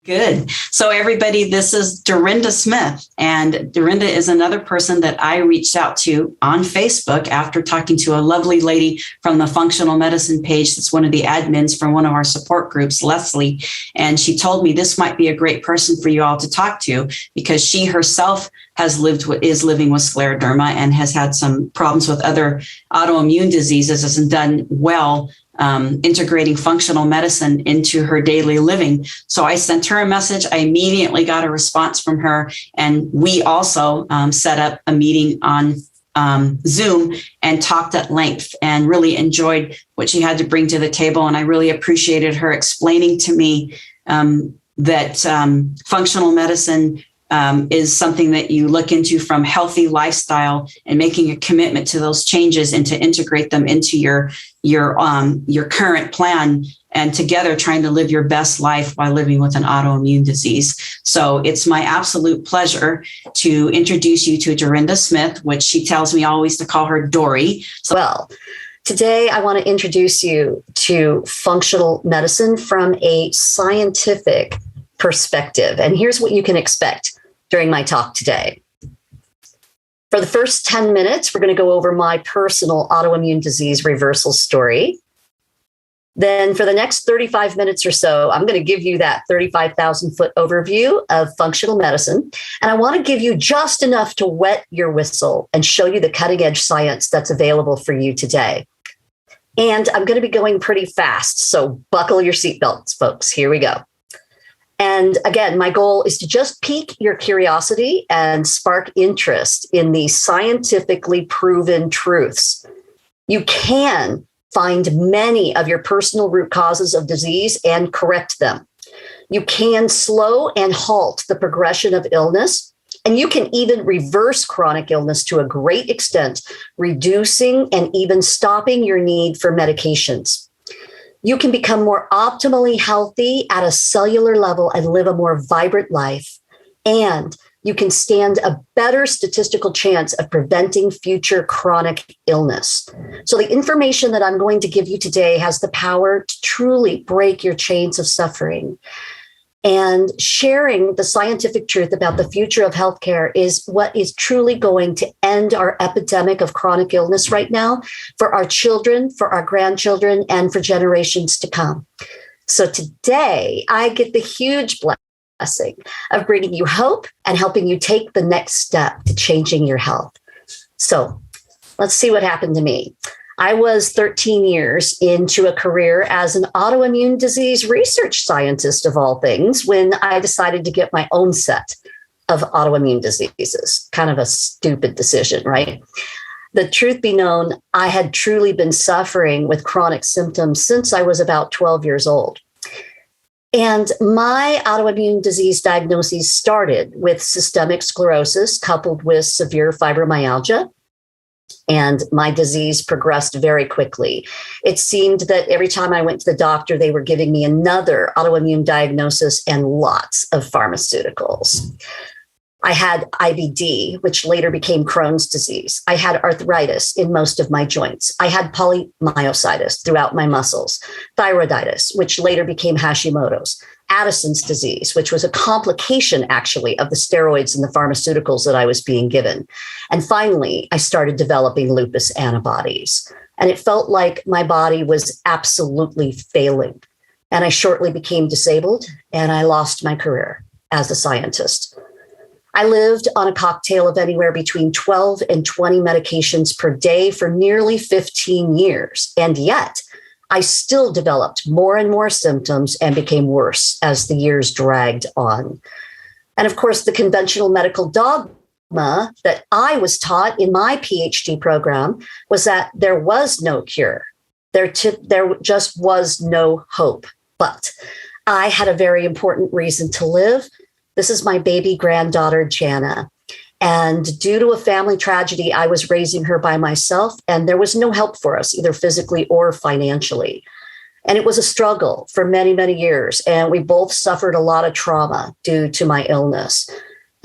Good. So everybody, this is Dorinda Smith, and Dorinda is another person that I reached out to on Facebook after talking to a lovely lady from the functional medicine page. That's one of the admins from one of our support groups, Leslie. And she told me this might be a great person for you all to talk to because she herself is living with scleroderma and has had some problems with other autoimmune diseases, hasn't done well integrating functional medicine into her daily living. So I sent her a message. I immediately got a response from her. And we also set up a meeting on Zoom and talked at length and really enjoyed what she had to bring to the table. And I really appreciated her explaining to me that functional medicine is something that you look into from healthy lifestyle and making a commitment to those changes and to integrate them into your current plan, and together trying to live your best life while living with an autoimmune disease. So it's my absolute pleasure to introduce you to Dorinda Smith, which she tells me always to call her Dory. Well, today I want to introduce you to functional medicine from a scientific perspective. And here's what you can expect during my talk today. For the first 10 minutes, we're going to go over my personal autoimmune disease reversal story. Then for the next 35 minutes or so, I'm going to give you that 35,000 foot overview of functional medicine. And I want to give you just enough to wet your whistle and show you the cutting edge science that's available for you today. And I'm going to be going pretty fast. So buckle your seatbelts, folks. Here we go. And again, my goal is to just pique your curiosity and spark interest in these scientifically proven truths. You can find many of your personal root causes of disease and correct them. You can slow and halt the progression of illness, and you can even reverse chronic illness to a great extent, reducing and even stopping your need for medications. You can become more optimally healthy at a cellular level and live a more vibrant life. And you can stand a better statistical chance of preventing future chronic illness. So the information that I'm going to give you today has the power to truly break your chains of suffering. And sharing the scientific truth about the future of healthcare is what is truly going to end our epidemic of chronic illness right now for our children, for our grandchildren, and for generations to come. So today, I get the huge blessing of bringing you hope and helping you take the next step to changing your health. So let's see what happened to me. I was 13 years into a career as an autoimmune disease research scientist, of all things, when I decided to get my own set of autoimmune diseases. Kind of a stupid decision, right? The truth be known, I had truly been suffering with chronic symptoms since I was about 12 years old. And my autoimmune disease diagnoses started with systemic sclerosis coupled with severe fibromyalgia. And my disease progressed very quickly. It seemed that every time I went to the doctor, they were giving me another autoimmune diagnosis and lots of pharmaceuticals. I had IBD, which later became Crohn's disease. I had arthritis in most of my joints. I had polymyositis throughout my muscles, thyroiditis, which later became Hashimoto's, Addison's disease, which was a complication actually of the steroids and the pharmaceuticals that I was being given. And finally, I started developing lupus antibodies. And it felt like my body was absolutely failing. And I shortly became disabled and I lost my career as a scientist. I lived on a cocktail of anywhere between 12 and 20 medications per day for nearly 15 years. And yet, I still developed more and more symptoms and became worse as the years dragged on. And of course, the conventional medical dogma that I was taught in my PhD program was that there was no cure. There just was no hope. But I had a very important reason to live. This is my baby granddaughter, Jana. And due to a family tragedy, I was raising her by myself, and there was no help for us, either physically or financially. And it was a struggle for many, many years. And we both suffered a lot of trauma due to my illness.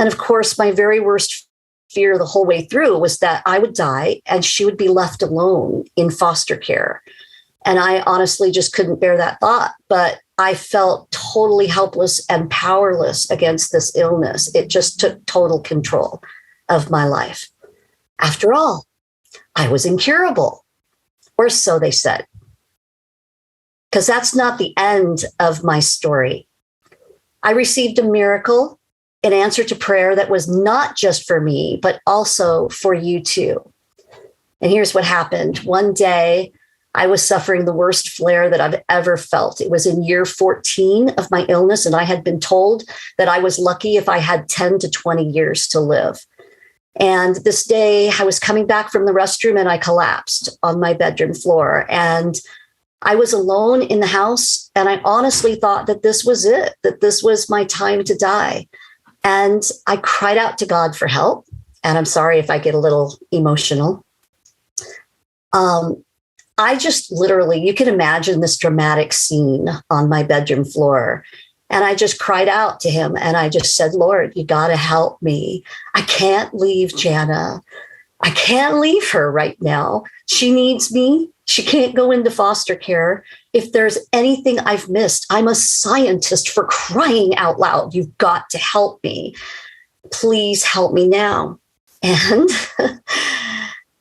And of course, my very worst fear the whole way through was that I would die and she would be left alone in foster care. And I honestly just couldn't bear that thought. But I felt totally helpless and powerless against this illness. It just took total control of my life. After all, I was incurable, or so they said. Because that's not the end of my story. I received a miracle, an answer to prayer that was not just for me, but also for you too. And here's what happened. One day, I was suffering the worst flare that I've ever felt. It was in year 14 of my illness, and I had been told that I was lucky if I had 10 to 20 years to live. And this day, I was coming back from the restroom and I collapsed on my bedroom floor. And I was alone in the house, and I honestly thought that this was it, that this was my time to die. And I cried out to God for help. And I'm sorry if I get a little emotional. I just literally, you can imagine this dramatic scene on my bedroom floor. And I just cried out to him and I just said, Lord, you got to help me. I can't leave Jana. I can't leave her right now. She needs me. She can't go into foster care. If there's anything I've missed, I'm a scientist, for crying out loud. You've got to help me. Please help me now. And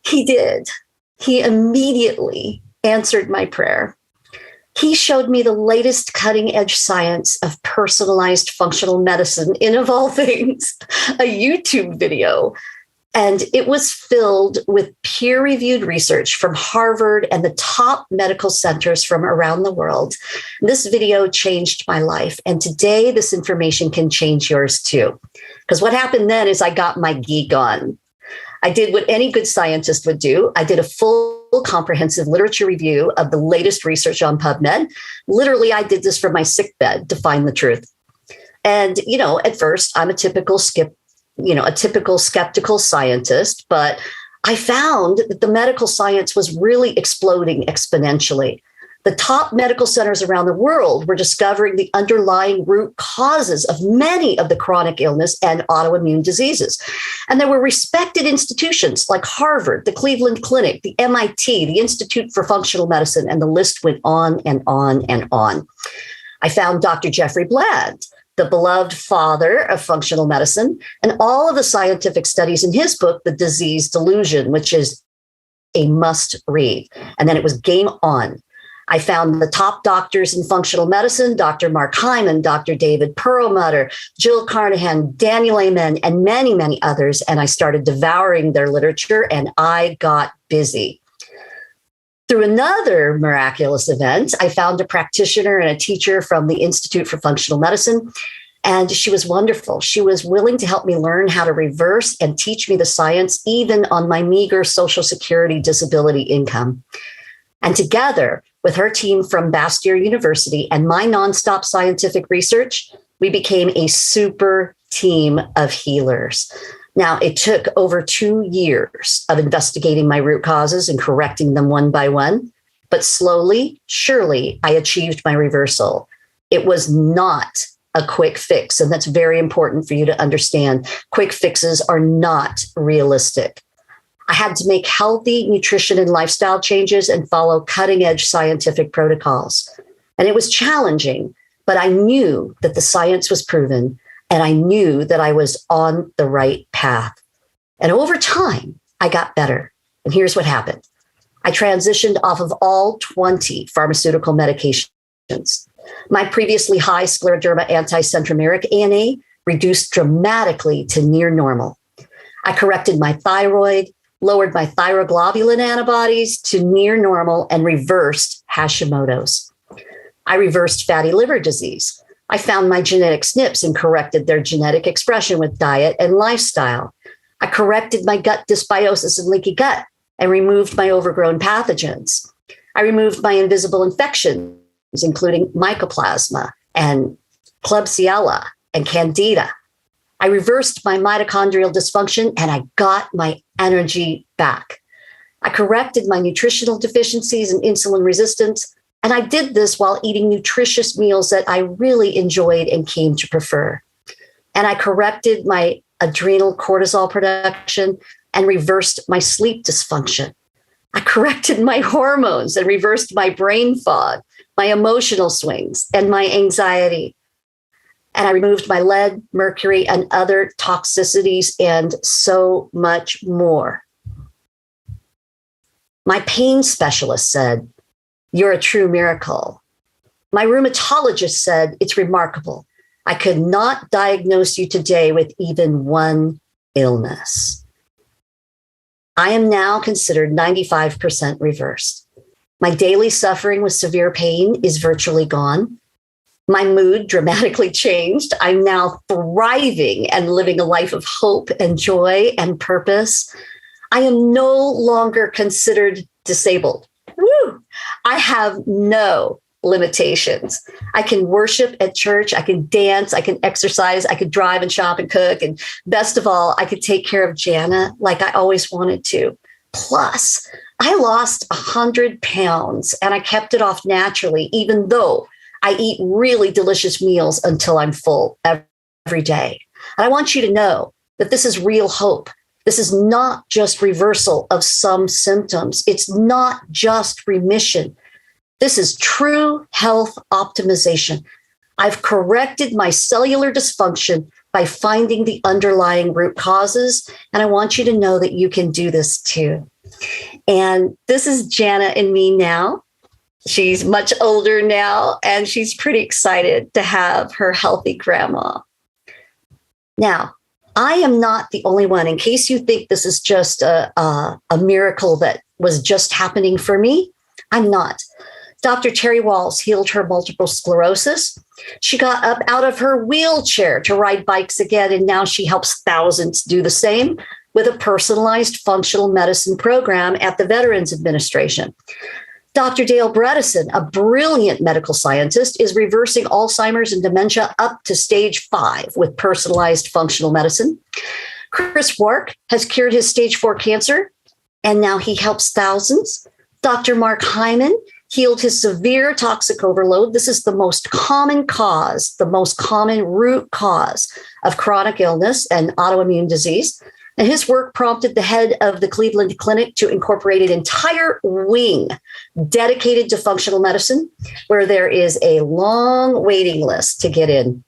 he did. He immediately answered my prayer. He showed me the latest cutting edge science of personalized functional medicine in, of all things, a YouTube video. And it was filled with peer-reviewed research from Harvard and the top medical centers from around the world. This video changed my life. And today, this information can change yours too. Because what happened then is I got my geek on. I did what any good scientist would do. I did a full comprehensive literature review of the latest research on PubMed. Literally, I did this from my sickbed to find the truth. And, at first, I'm a typical skeptical scientist, but I found that the medical science was really exploding exponentially. The top medical centers around the world were discovering the underlying root causes of many of the chronic illness and autoimmune diseases. And there were respected institutions like Harvard, the Cleveland Clinic, the MIT, the Institute for Functional Medicine, and the list went on and on and on. I found Dr. Jeffrey Bland, the beloved father of functional medicine, and all of the scientific studies in his book, The Disease Delusion, which is a must read. And then it was game on. I found the top doctors in functional medicine, Dr. Mark Hyman, Dr. David Perlmutter, Jill Carnahan, Daniel Amen, and many, many others. And I started devouring their literature, and I got busy. Through another miraculous event, I found a practitioner and a teacher from the Institute for Functional Medicine, and she was wonderful. She was willing to help me learn how to reverse and teach me the science, even on my meager Social Security disability income. And together with her team from Bastyr University and my nonstop scientific research, we became a super team of healers. Now, it took over 2 years of investigating my root causes and correcting them one by one, but slowly, surely, I achieved my reversal. It was not a quick fix, and that's very important for you to understand. Quick fixes are not realistic. I had to make healthy nutrition and lifestyle changes and follow cutting-edge scientific protocols. And it was challenging, but I knew that the science was proven, and I knew that I was on the right path. And over time, I got better. And here's what happened. I transitioned off of all 20 pharmaceutical medications. My previously high scleroderma anticentromeric ANA reduced dramatically to near normal. I corrected my thyroid, lowered my thyroglobulin antibodies to near normal, and reversed Hashimoto's. I reversed fatty liver disease. I found my genetic SNPs and corrected their genetic expression with diet and lifestyle. I corrected my gut dysbiosis and leaky gut and removed my overgrown pathogens. I removed my invisible infections, including mycoplasma and Klebsiella and Candida. I reversed my mitochondrial dysfunction and I got my energy back. I corrected my nutritional deficiencies and insulin resistance, and I did this while eating nutritious meals that I really enjoyed and came to prefer. And I corrected my adrenal cortisol production and reversed my sleep dysfunction. I corrected my hormones and reversed my brain fog, my emotional swings, and my anxiety. And I removed my lead, mercury, and other toxicities, and so much more. My pain specialist said, "You're a true miracle." My rheumatologist said, "It's remarkable. I could not diagnose you today with even one illness." I am now considered 95% reversed. My daily suffering with severe pain is virtually gone. My mood dramatically changed. I'm now thriving and living a life of hope and joy and purpose. I am no longer considered disabled. Woo! I have no limitations. I can worship at church. I can dance. I can exercise. I could drive and shop and cook. And best of all, I could take care of Jana like I always wanted to. Plus, I lost 100 pounds and I kept it off naturally, even though I eat really delicious meals until I'm full every day. And I want you to know that this is real hope. This is not just reversal of some symptoms. It's not just remission. This is true health optimization. I've corrected my cellular dysfunction by finding the underlying root causes. And I want you to know that you can do this too. And this is Jana and me now. She's much older now, and she's pretty excited to have her healthy grandma. Now, I am not the only one. In case you think this is just a miracle that was just happening for me, I'm not. Dr. Terry Walls healed her multiple sclerosis. She got up out of her wheelchair to ride bikes again, and now she helps thousands do the same with a personalized functional medicine program at the Veterans Administration. Dr. Dale Bredesen, a brilliant medical scientist, is reversing Alzheimer's and dementia up to stage 5 with personalized functional medicine. Chris Wark has cured his stage 4 cancer, and now he helps thousands. Dr. Mark Hyman healed his severe toxic overload. This is the most common cause, the most common root cause of chronic illness and autoimmune disease. And his work prompted the head of the Cleveland Clinic to incorporate an entire wing dedicated to functional medicine, where there is a long waiting list to get in.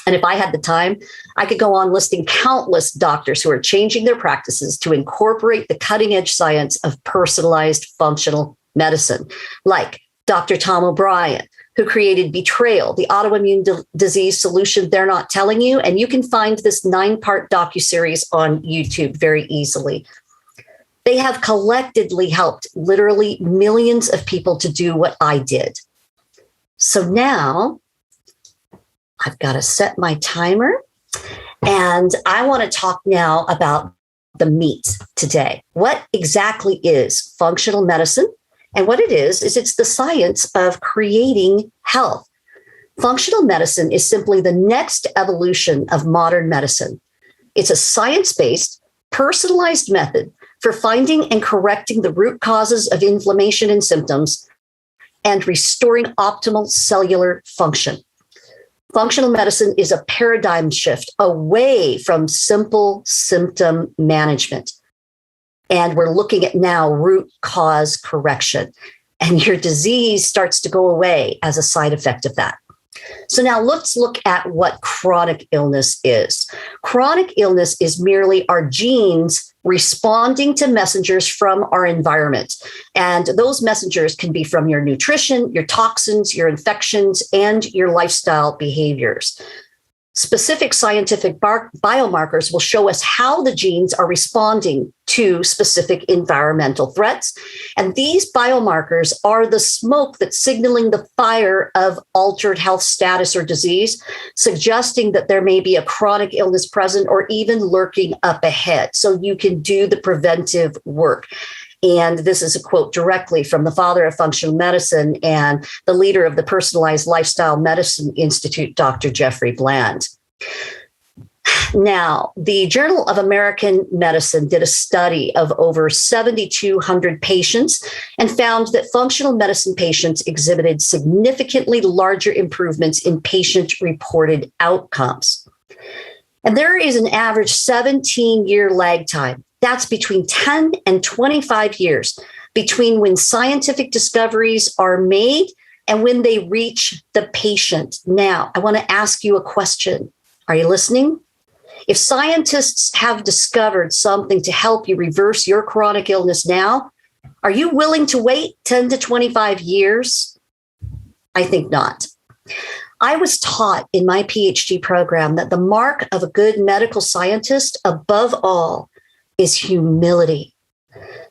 And if I had the time, I could go on listing countless doctors who are changing their practices to incorporate the cutting edge science of personalized functional medicine, like Dr. Tom O'Brien, who created Betrayal, the autoimmune disease solution they're not telling you. And you can find this 9-part docuseries on YouTube very easily. They have collectively helped literally millions of people to do what I did. So now I've got to set my timer, and I want to talk now about the meat today. What exactly is functional medicine? And what it is it's the science of creating health. Functional medicine is simply the next evolution of modern medicine. It's a science-based, personalized method for finding and correcting the root causes of inflammation and symptoms and restoring optimal cellular function. Functional medicine is a paradigm shift away from simple symptom management. And we're looking at now root cause correction. And your disease starts to go away as a side effect of that. So now let's look at what chronic illness is. Chronic illness is merely our genes responding to messengers from our environment. And those messengers can be from your nutrition, your toxins, your infections, and your lifestyle behaviors. Specific scientific biomarkers will show us how the genes are responding to specific environmental threats. And these biomarkers are the smoke that's signaling the fire of altered health status or disease, suggesting that there may be a chronic illness present or even lurking up ahead. So you can do the preventive work. And this is a quote directly from the father of functional medicine and the leader of the Personalized Lifestyle Medicine Institute, Dr. Jeffrey Bland. Now, the Journal of American Medicine did a study of over 7,200 patients and found that functional medicine patients exhibited significantly larger improvements in patient-reported outcomes. And there is an average 17-year lag time. That's between 10 and 25 years between when scientific discoveries are made and when they reach the patient. Now, I want to ask you a question. Are you listening? If scientists have discovered something to help you reverse your chronic illness now, are you willing to wait 10 to 25 years? I think not. I was taught in my PhD program that the mark of a good medical scientist, above all, is humility.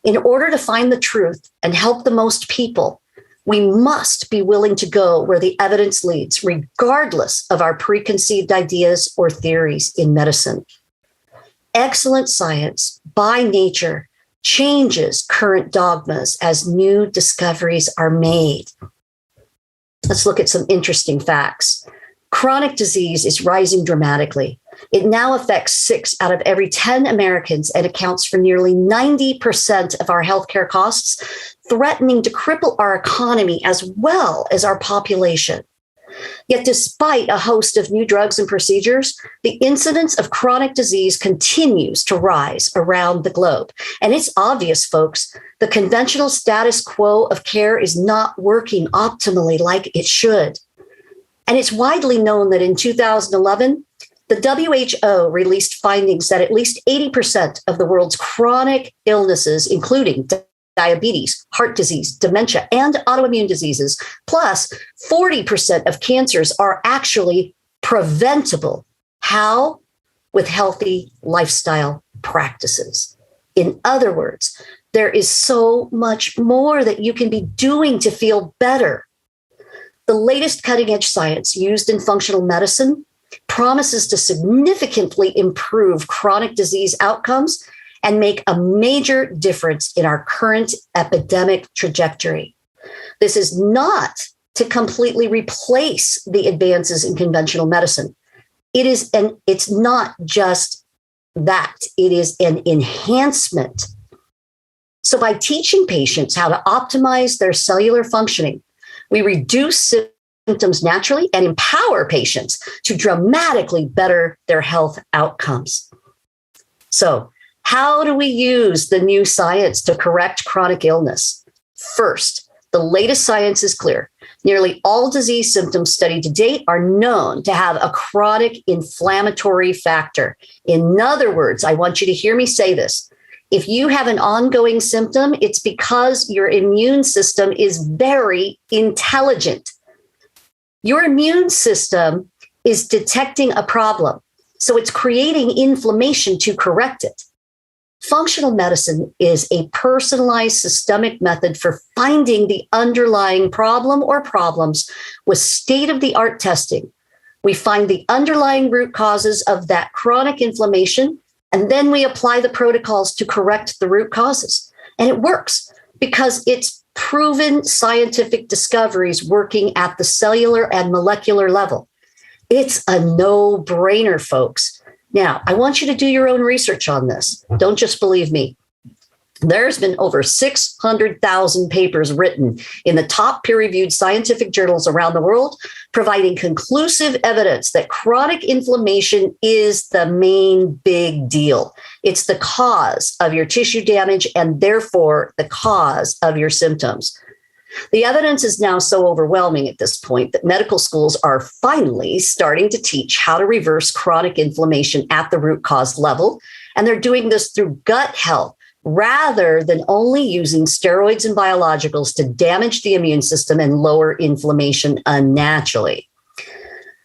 In order to find the truth and help the most people, we must be willing to go where the evidence leads, regardless of our preconceived ideas or theories in medicine. Excellent science, by nature, changes current dogmas as new discoveries are made. Let's look at some interesting facts. Chronic disease is rising dramatically. It now affects 6 out of every 10 Americans and accounts for nearly 90% of our healthcare costs, threatening to cripple our economy as well as our population. Yet despite a host of new drugs and procedures, the incidence of chronic disease continues to rise around the globe. And it's obvious, folks, the conventional status quo of care is not working optimally like it should. And it's widely known that in 2011, the WHO released findings that at least 80% of the world's chronic illnesses, including diabetes, heart disease, dementia, and autoimmune diseases, plus 40% of cancers are actually preventable. How? With healthy lifestyle practices. In other words, there is so much more that you can be doing to feel better. The latest cutting-edge science used in functional medicine promises to significantly improve chronic disease outcomes and make a major difference in our current epidemic trajectory. This is not to completely replace the advances in conventional medicine. It's not just that, it is an enhancement. So by teaching patients how to optimize their cellular functioning, we reduce symptoms naturally and empower patients to dramatically better their health outcomes. So, how do we use the new science to correct chronic illness? First, the latest science is clear. Nearly all disease symptoms studied to date are known to have a chronic inflammatory factor. In other words, I want you to hear me say this. If you have an ongoing symptom, it's because your immune system is very intelligent. Your immune system is detecting a problem, so it's creating inflammation to correct it. Functional medicine is a personalized systemic method for finding the underlying problem or problems with state-of-the-art testing. We find the underlying root causes of that chronic inflammation, and then we apply the protocols to correct the root causes. And it works because it's proven scientific discoveries working at the cellular and molecular level. It's a no-brainer, folks. Now, I want you to do your own research on this. Don't just believe me. There's been over 600,000 papers written in the top peer-reviewed scientific journals around the world, providing conclusive evidence that chronic inflammation is the main big deal. It's the cause of your tissue damage and therefore the cause of your symptoms. The evidence is now so overwhelming at this point that medical schools are finally starting to teach how to reverse chronic inflammation at the root cause level. And they're doing this through gut health rather than only using steroids and biologicals to damage the immune system and lower inflammation unnaturally.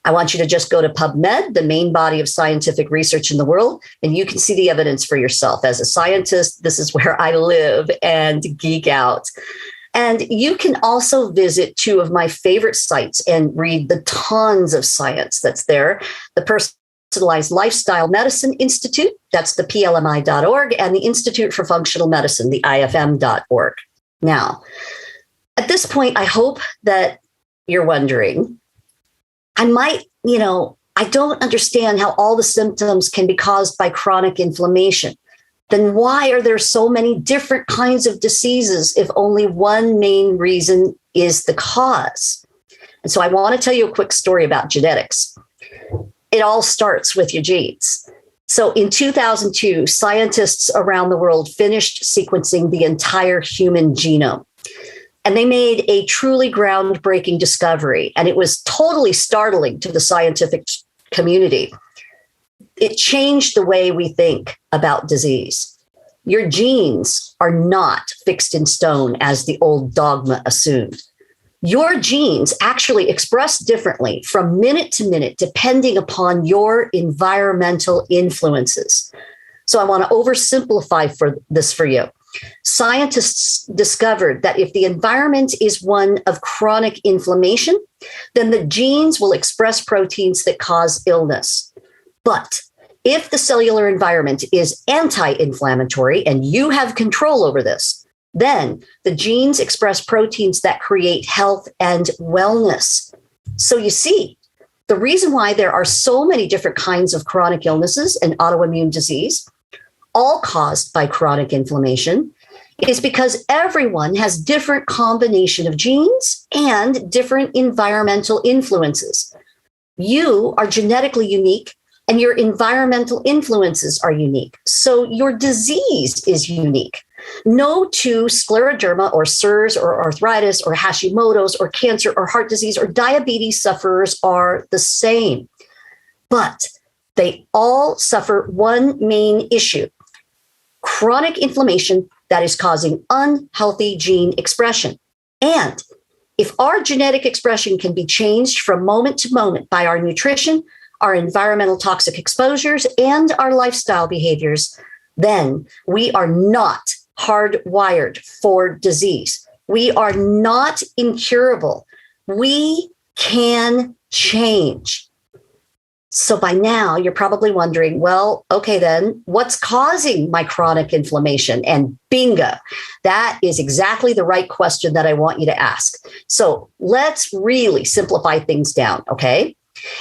I want you to just go to PubMed, the main body of scientific research in the world, and you can see the evidence for yourself. As a scientist, this is where I live and geek out. And you can also visit 2 of my favorite sites and read the tons of science that's there. The Personalized Lifestyle Medicine Institute, that's the PLMI.org, and the Institute for Functional Medicine, the IFM.org. Now, at this point, I hope that you're wondering, I don't understand how all the symptoms can be caused by chronic inflammation. Then why are there so many different kinds of diseases if only one main reason is the cause? And so I want to tell you a quick story about genetics. It all starts with your genes. So in 2002, scientists around the world finished sequencing the entire human genome. And they made a truly groundbreaking discovery. And it was totally startling to the scientific community. It changed the way we think about disease. Your genes are not fixed in stone as the old dogma assumed. Your genes actually express differently from minute to minute, depending upon your environmental influences. So I want to oversimplify this for you. Scientists discovered that if the environment is one of chronic inflammation, then the genes will express proteins that cause illness. But if the cellular environment is anti-inflammatory and you have control over this, then the genes express proteins that create health and wellness. So you see, the reason why there are so many different kinds of chronic illnesses and autoimmune disease, all caused by chronic inflammation, is because everyone has different combination of genes and different environmental influences. You are genetically unique and your environmental influences are unique. So your disease is unique. No two scleroderma or SIRS or arthritis or Hashimoto's or cancer or heart disease or diabetes sufferers are the same. But they all suffer one main issue: chronic inflammation that is causing unhealthy gene expression. And if our genetic expression can be changed from moment to moment by our nutrition, our environmental toxic exposures, and our lifestyle behaviors, then we are not hardwired for disease. We are not incurable. We can change. So by now, you're probably wondering, well, okay, then what's causing my chronic inflammation? And bingo, that is exactly the right question that I want you to ask. So let's really simplify things down, okay?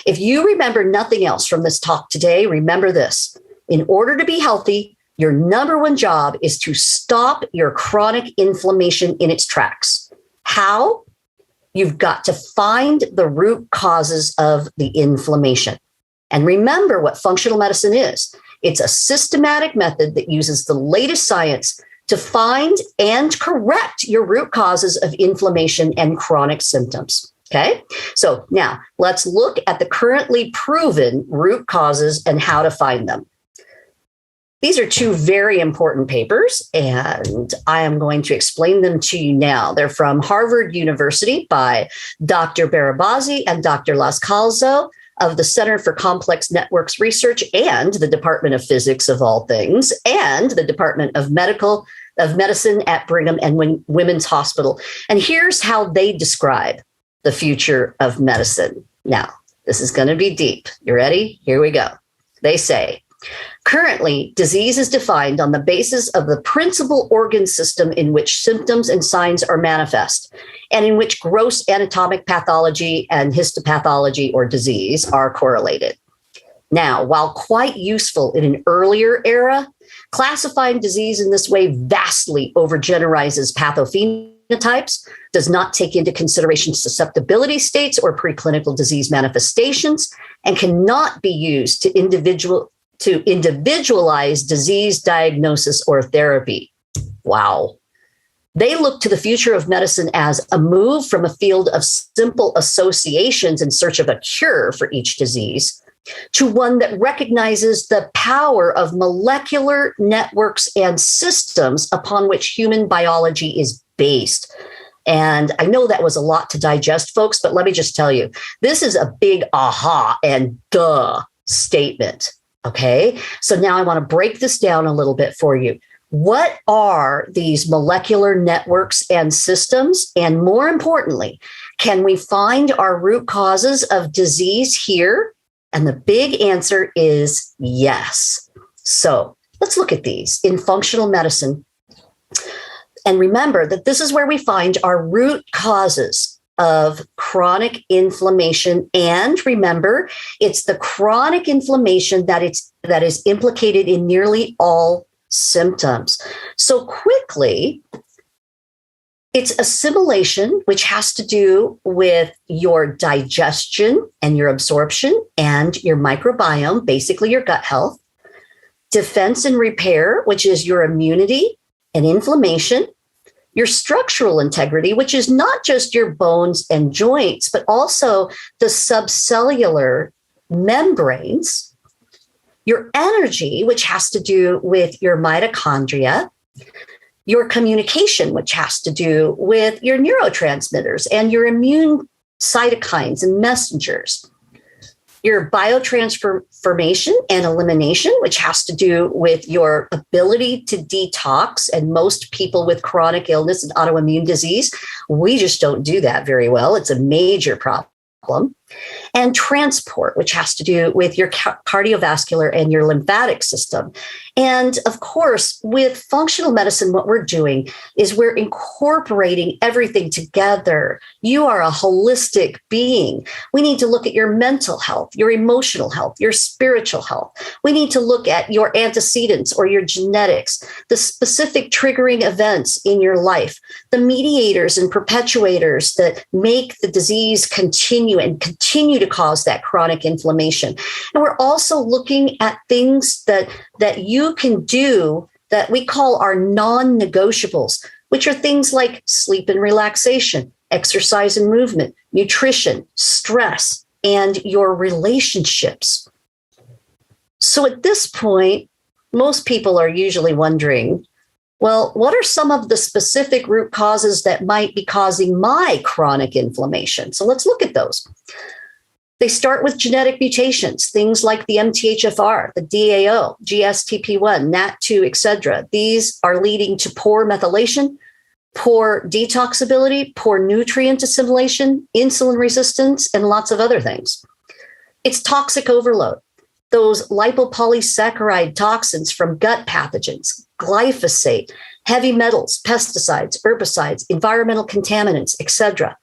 If you remember nothing else from this talk today, remember this. In order to be healthy, your number one job is to stop your chronic inflammation in its tracks. How? You've got to find the root causes of the inflammation. And remember what functional medicine is. It's a systematic method that uses the latest science to find and correct your root causes of inflammation and chronic symptoms. Okay, so now let's look at the currently proven root causes and how to find them. These are two very important papers, and I am going to explain them to you now. They're from Harvard University by Dr. Barabasi and Dr. Lascalzo of the Center for Complex Networks Research and the Department of Physics, of all things, and the Department of Medicine at Brigham and Women's Hospital. And here's how they describe the future of medicine. Now, this is going to be deep. You ready? Here we go. They say, currently, disease is defined on the basis of the principal organ system in which symptoms and signs are manifest, and in which gross anatomic pathology and histopathology or disease are correlated. Now, while quite useful in an earlier era, classifying disease in this way vastly overgeneralizes pathophenotypes, does not take into consideration susceptibility states or preclinical disease manifestations, and cannot be used to individualize disease diagnosis or therapy. Wow. They look to the future of medicine as a move from a field of simple associations in search of a cure for each disease to one that recognizes the power of molecular networks and systems upon which human biology is based. And I know that was a lot to digest, folks, but let me just tell you, this is a big aha and duh statement. Okay, so now I want to break this down a little bit for you. What are these molecular networks and systems? And more importantly, can we find our root causes of disease here? And the big answer is yes. So let's look at these in functional medicine. And remember that this is where we find our root causes of chronic inflammation. And remember, it's the chronic inflammation that is implicated in nearly all symptoms. So quickly, it's assimilation, which has to do with your digestion and your absorption and your microbiome, basically your gut health. Defense and repair, which is your immunity and inflammation. your structural integrity, which is not just your bones and joints, but also the subcellular membranes, your energy, which has to do with your mitochondria, your communication, which has to do with your neurotransmitters and your immune cytokines and messengers, your biotransformation and elimination, which has to do with your ability to detox. And most people with chronic illness and autoimmune disease, we just don't do that very well. It's a major problem. And transport, which has to do with your cardiovascular and your lymphatic system. And of course, with functional medicine, what we're doing is we're incorporating everything together. You are a holistic being. We need to look at your mental health, your emotional health, your spiritual health. We need to look at your antecedents or your genetics, the specific triggering events in your life, the mediators and perpetuators that make the disease continue to cause that chronic inflammation. And we're also looking at things that you can do that we call our non-negotiables, which are things like sleep and relaxation, exercise and movement, nutrition, stress, and your relationships. So at this point, most people are usually wondering, well, what are some of the specific root causes that might be causing my chronic inflammation? So let's look at those. They start with genetic mutations, things like the MTHFR, the DAO, GSTP1, NAT2, etc. These are leading to poor methylation, poor detoxability, poor nutrient assimilation, insulin resistance, and lots of other things. It's toxic overload. Those lipopolysaccharide toxins from gut pathogens, glyphosate, heavy metals, pesticides, herbicides, environmental contaminants, etc.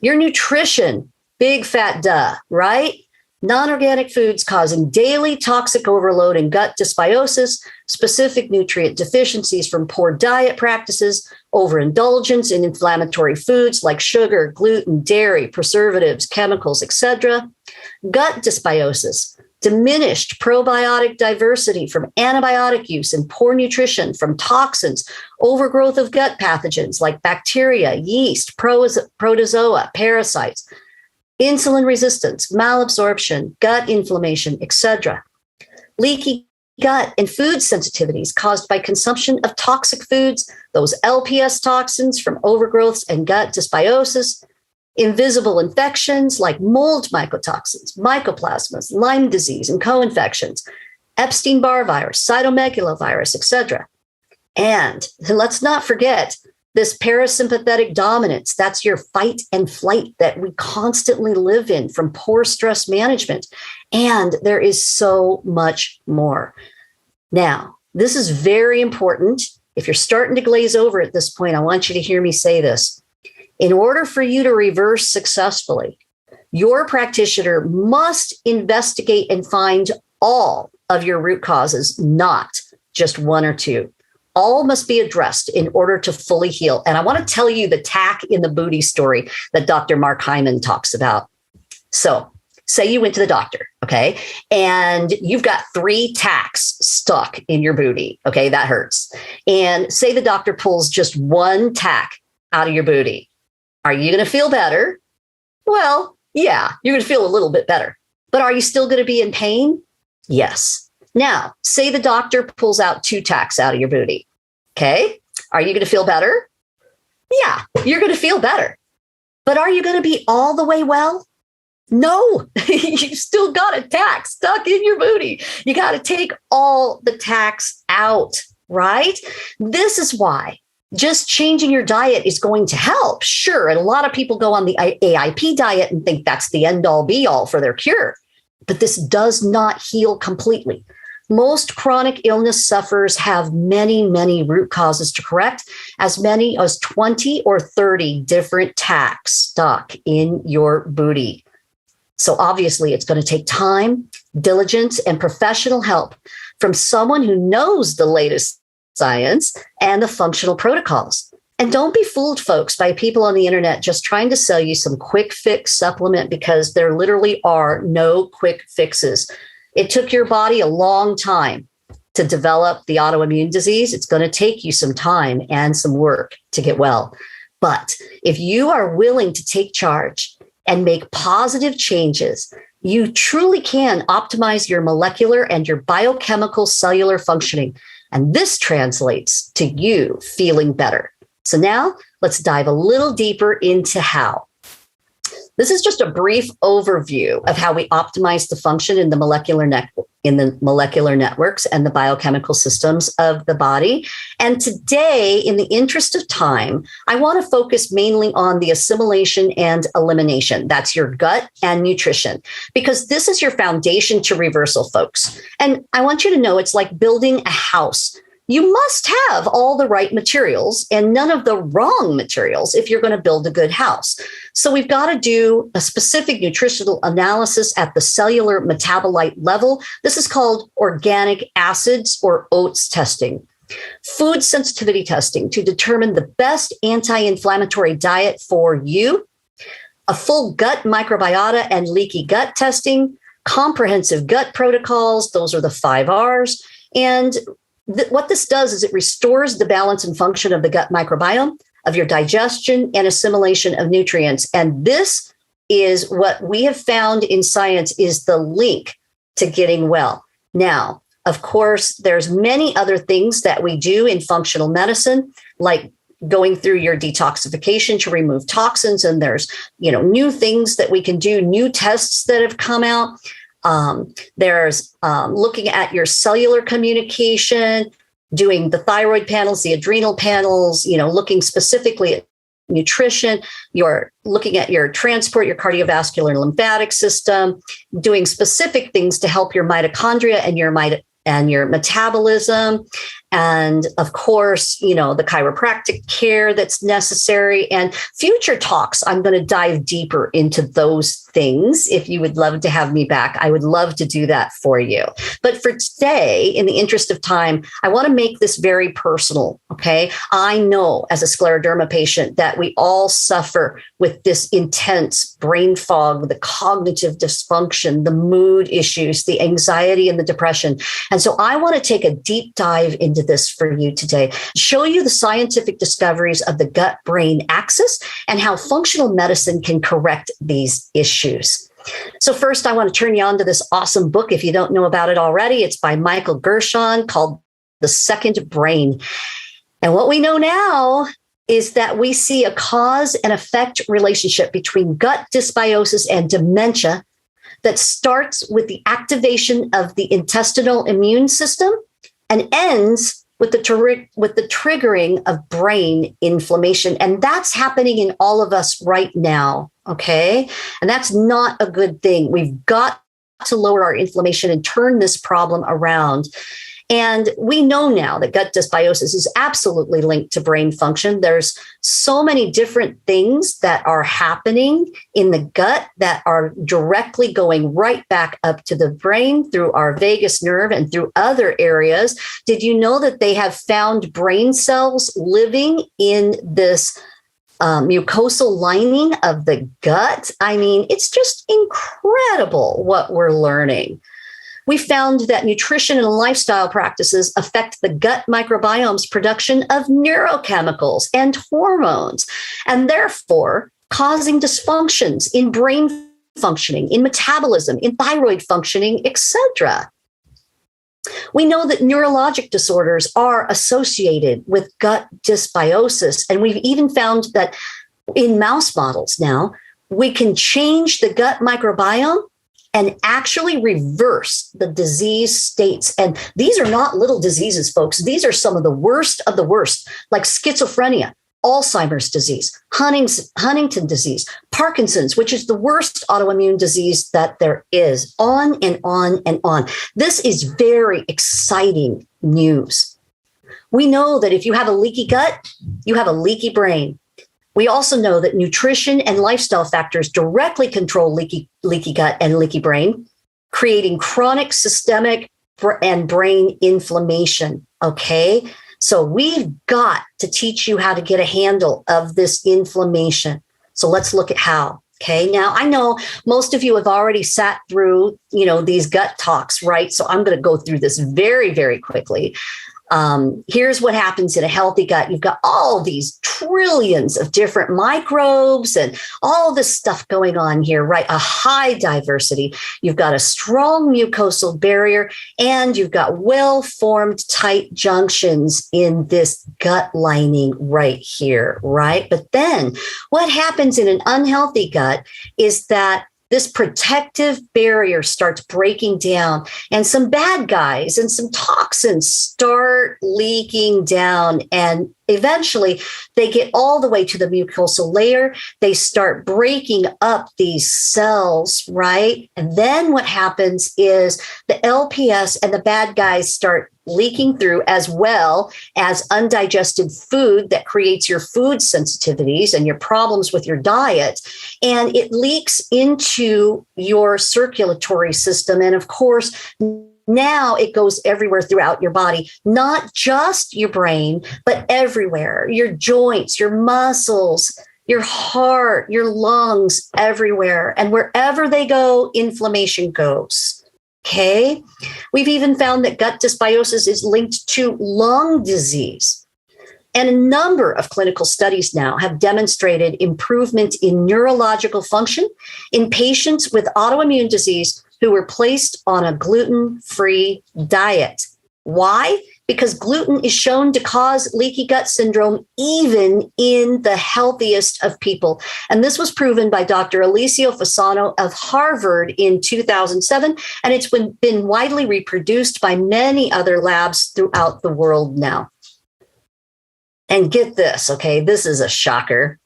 Your nutrition, big fat duh, right? Non-organic foods causing daily toxic overload and gut dysbiosis, specific nutrient deficiencies from poor diet practices, overindulgence in inflammatory foods like sugar, gluten, dairy, preservatives, chemicals, etc. Gut dysbiosis, diminished probiotic diversity from antibiotic use and poor nutrition from toxins, overgrowth of gut pathogens like bacteria, yeast, protozoa, parasites, insulin resistance, malabsorption, gut inflammation, etc. Leaky gut and food sensitivities caused by consumption of toxic foods, those LPS toxins from overgrowths and gut dysbiosis, invisible infections like mold mycotoxins, mycoplasmas, Lyme disease, and co-infections, Epstein-Barr virus, cytomegalovirus, etc. And let's not forget this parasympathetic dominance. That's your fight and flight that we constantly live in from poor stress management. And there is so much more. Now, this is very important. If you're starting to glaze over at this point, I want you to hear me say this. In order for you to reverse successfully, your practitioner must investigate and find all of your root causes, not just one or two. All must be addressed in order to fully heal. And I want to tell you the tack in the booty story that Dr. Mark Hyman talks about. So say you went to the doctor, okay, and you've got 3 tacks stuck in your booty, okay, that hurts. And say the doctor pulls just 1 tack out of your booty. Are you going to feel better? Well, yeah, you're going to feel a little bit better. But are you still going to be in pain? Yes. Now, say the doctor pulls out 2 tacks out of your booty. Okay. Are you going to feel better? Yeah, you're going to feel better. But are you going to be all the way well? No, you still got a tack stuck in your booty. You got to take all the tacks out, right? This is why just changing your diet is going to help. Sure. And a lot of people go on the AIP diet and think that's the end all be all for their cure. But this does not heal completely. Most chronic illness sufferers have many, many root causes to correct, as many as 20 or 30 different tacks stuck in your booty. So obviously it's going to take time, diligence, and professional help from someone who knows the latest science and the functional protocols. And don't be fooled, folks, by people on the internet just trying to sell you some quick fix supplement, because there literally are no quick fixes. It took your body a long time to develop the autoimmune disease. It's going to take you some time and some work to get well. But if you are willing to take charge and make positive changes, you truly can optimize your molecular and your biochemical cellular functioning. And this translates to you feeling better. So now let's dive a little deeper into how. This is just a brief overview of how we optimize the function in the molecular networks and the biochemical systems of the body. And today, in the interest of time, I want to focus mainly on the assimilation and elimination. That's your gut and nutrition, because this is your foundation to reversal, folks. And I want you to know it's like building a house. You must have all the right materials and none of the wrong materials if you're going to build a good house. So we've got to do a specific nutritional analysis at the cellular metabolite level. This is called organic acids or OATS testing. Food sensitivity testing to determine the best anti-inflammatory diet for you. A full gut microbiota and leaky gut testing. Comprehensive gut protocols. Those are the 5 R's. And what this does is it restores the balance and function of the gut microbiome, of your digestion and assimilation of nutrients. And this is what we have found in science is the link to getting well. Now, of course, there's many other things that we do in functional medicine, like going through your detoxification to remove toxins. And there's, new things that we can do, new tests that have come out. There's looking at your cellular communication, doing the thyroid panels, the adrenal panels, looking specifically at nutrition. You're looking at your transport, your cardiovascular and lymphatic system, doing specific things to help your mitochondria and your metabolism. And of course, the chiropractic care that's necessary. And future talks, I'm going to dive deeper into those things. If you would love to have me back, I would love to do that for you. But for today, in the interest of time, I want to make this very personal. Okay. I know as a scleroderma patient that we all suffer with this intense brain fog, the cognitive dysfunction, the mood issues, the anxiety and the depression. And so I want to take a deep dive into this for you today, show you the scientific discoveries of the gut-brain axis and how functional medicine can correct these issues. So first, I want to turn you on to this awesome book. If you don't know about it already, it's by Michael Gershon called The Second Brain. And what we know now is that we see a cause and effect relationship between gut dysbiosis and dementia that starts with the activation of the intestinal immune system and ends with the triggering of brain inflammation. And that's happening in all of us right now, okay? And that's not a good thing. We've got to lower our inflammation and turn this problem around. And we know now that gut dysbiosis is absolutely linked to brain function. There's so many different things that are happening in the gut that are directly going right back up to the brain through our vagus nerve and through other areas. Did you know that they have found brain cells living in this mucosal lining of the gut? I mean, it's just incredible what we're learning. We found that nutrition and lifestyle practices affect the gut microbiome's production of neurochemicals and hormones, and therefore causing dysfunctions in brain functioning, in metabolism, in thyroid functioning, etc. We know that neurologic disorders are associated with gut dysbiosis, and we've even found that in mouse models now, we can change the gut microbiome and actually reverse the disease states. And these are not little diseases, folks. These are some of the worst, like schizophrenia, Alzheimer's disease, Huntington disease, Parkinson's, which is the worst autoimmune disease that there is, on and on and on. This is very exciting news. We know that if you have a leaky gut, you have a leaky brain. We also know that nutrition and lifestyle factors directly control leaky gut and leaky brain, creating chronic systemic and brain inflammation. Okay, so we've got to teach you how to get a handle of this inflammation. So let's look at how. Okay. Now I know most of you have already sat through, these gut talks, right? So I'm going to go through this very, very quickly. Here's what happens in a healthy gut. You've got all these trillions of different microbes and all this stuff going on here, right? A high diversity. You've got a strong mucosal barrier, and you've got well-formed tight junctions in this gut lining right here, right? But then what happens in an unhealthy gut is that this protective barrier starts breaking down, and some bad guys and some toxins start leaking down. And eventually they get all the way to the mucosal layer. They start breaking up these cells, right? And then what happens is the LPS and the bad guys start leaking through, as well as undigested food that creates your food sensitivities and your problems with your diet. And it leaks into your circulatory system. And of course, now it goes everywhere throughout your body, not just your brain, but everywhere, your joints, your muscles, your heart, your lungs, everywhere. And wherever they go, inflammation goes. Okay. We've even found that gut dysbiosis is linked to lung disease. And a number of clinical studies now have demonstrated improvement in neurological function in patients with autoimmune disease who were placed on a gluten-free diet. Why? Because gluten is shown to cause leaky gut syndrome even in the healthiest of people. And this was proven by Dr. Alessio Fasano of Harvard in 2007, and it's been widely reproduced by many other labs throughout the world now. And get this, okay, this is a shocker.